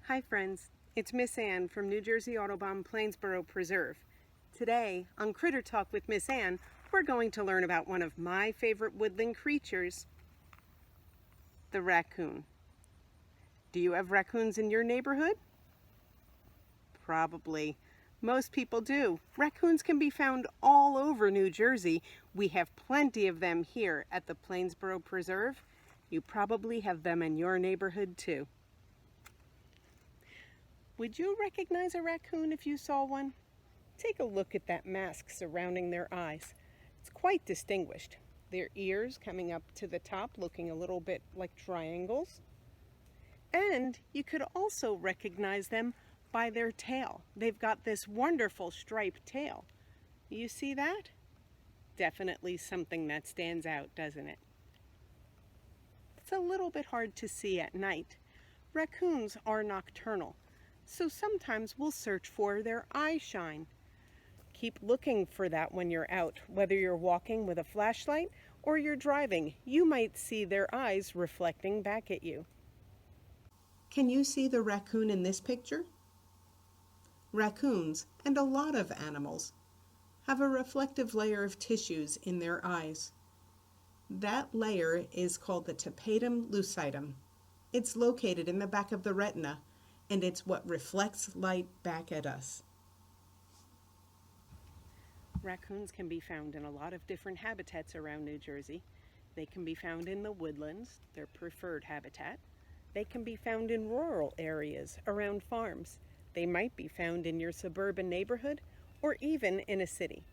Hi friends, it's Miss Ann from New Jersey Audubon Plainsboro Preserve. Today, on Critter Talk with Miss Ann, we're going to learn about one of my favorite woodland creatures, the raccoon. Do you have raccoons in your neighborhood? Probably. Most people do. Raccoons can be found all over New Jersey. We have plenty of them here at the Plainsboro Preserve. You probably have them in your neighborhood too. Would you recognize a raccoon if you saw one? Take a look at that mask surrounding their eyes. It's quite distinguished. Their ears coming up to the top looking a little bit like triangles. And you could also recognize them by their tail. They've got this wonderful striped tail. You see that? Definitely something that stands out, doesn't it? It's a little bit hard to see at night. Raccoons are nocturnal, so sometimes we'll search for their eye shine. Keep looking for that when you're out. Whether you're walking with a flashlight or you're driving, you might see their eyes reflecting back at you. Can you see the raccoon in this picture? Raccoons, and a lot of animals, have a reflective layer of tissues in their eyes. That layer is called the tapetum lucidum. It's located in the back of the retina, and it's what reflects light back at us. Raccoons can be found in a lot of different habitats around New Jersey. They can be found in the woodlands, their preferred habitat. They can be found in rural areas around farms. They might be found in your suburban neighborhood or even in a city.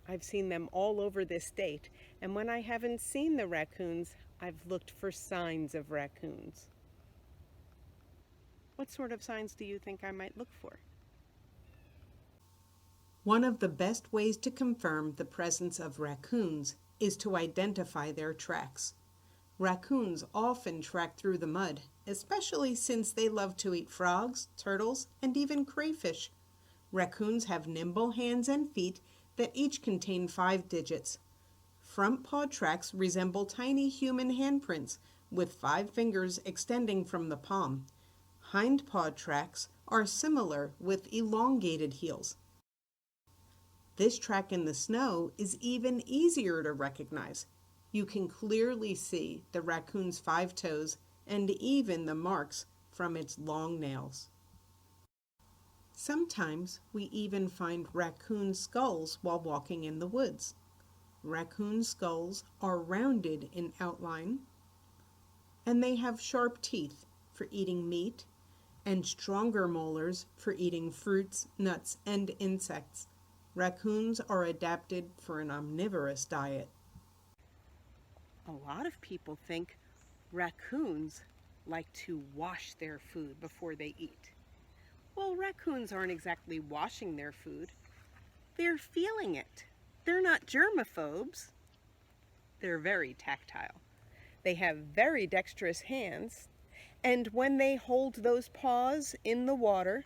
I've seen them all over this state, and when I haven't seen the raccoons, I've looked for signs of raccoons. What sort of signs do you think I might look for? One of the best ways to confirm the presence of raccoons is to identify their tracks. Raccoons often track through the mud, especially since they love to eat frogs, turtles, and even crayfish. Raccoons have nimble hands and feet that each contain 5 digits. Front paw tracks resemble tiny human handprints with 5 fingers extending from the palm. Hind paw tracks are similar with elongated heels. This track in the snow is even easier to recognize. You can clearly see the raccoon's 5 toes and even the marks from its long nails. Sometimes we even find raccoon skulls while walking in the woods. Raccoon skulls are rounded in outline, and they have sharp teeth for eating meat and stronger molars for eating fruits, nuts, and insects. Raccoons are adapted for an omnivorous diet. A lot of people think raccoons like to wash their food before they eat. Well, raccoons aren't exactly washing their food. They're feeling it. They're not germaphobes. They're very tactile. They have very dexterous hands, and when they hold those paws in the water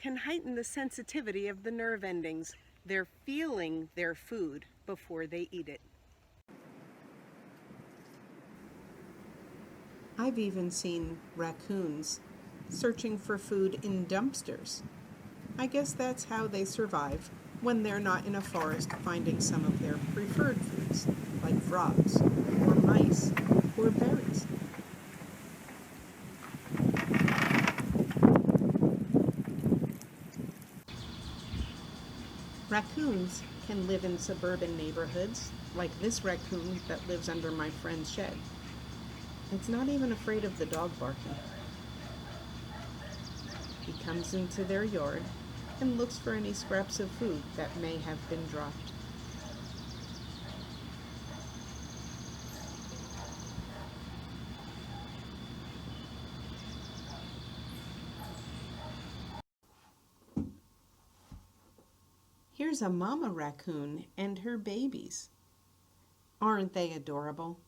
can heighten the sensitivity of the nerve endings. They're feeling their food before they eat it. I've even seen raccoons searching for food in dumpsters. I guess that's how they survive when they're not in a forest finding some of their preferred foods, like frogs, or mice, or berries. Raccoons can live in suburban neighborhoods, like this raccoon that lives under my friend's shed. It's not even afraid of the dog barking. He comes into their yard and looks for any scraps of food that may have been dropped. Here's a mama raccoon and her babies. Aren't they adorable?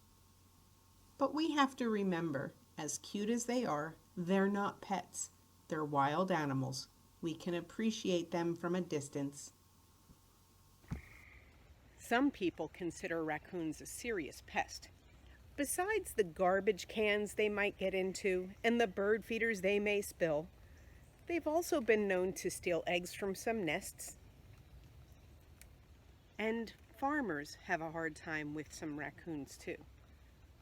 But we have to remember, as cute as they are, they're not pets. They're wild animals. We can appreciate them from a distance. Some people consider raccoons a serious pest. Besides the garbage cans they might get into and the bird feeders they may spill, they've also been known to steal eggs from some nests. And farmers have a hard time with some raccoons too.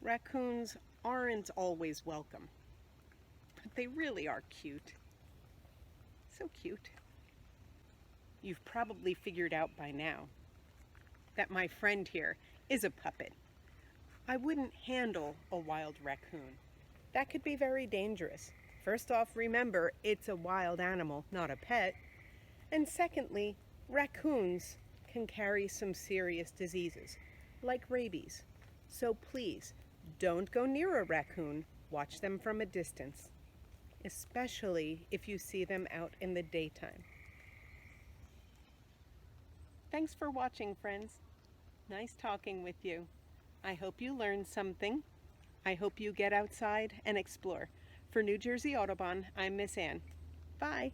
Raccoons aren't always welcome, but they really are cute. So cute. You've probably figured out by now that my friend here is a puppet. I wouldn't handle a wild raccoon. That could be very dangerous. First off, remember, it's a wild animal, not a pet. And secondly, raccoons can carry some serious diseases, like rabies. So please, don't go near a raccoon. Watch them from a distance, especially if you see them out in the daytime. Thanks for watching, friends. Nice talking with you. I hope you learned something. I hope you get outside and explore. For New Jersey Audubon, I'm Miss Ann. Bye.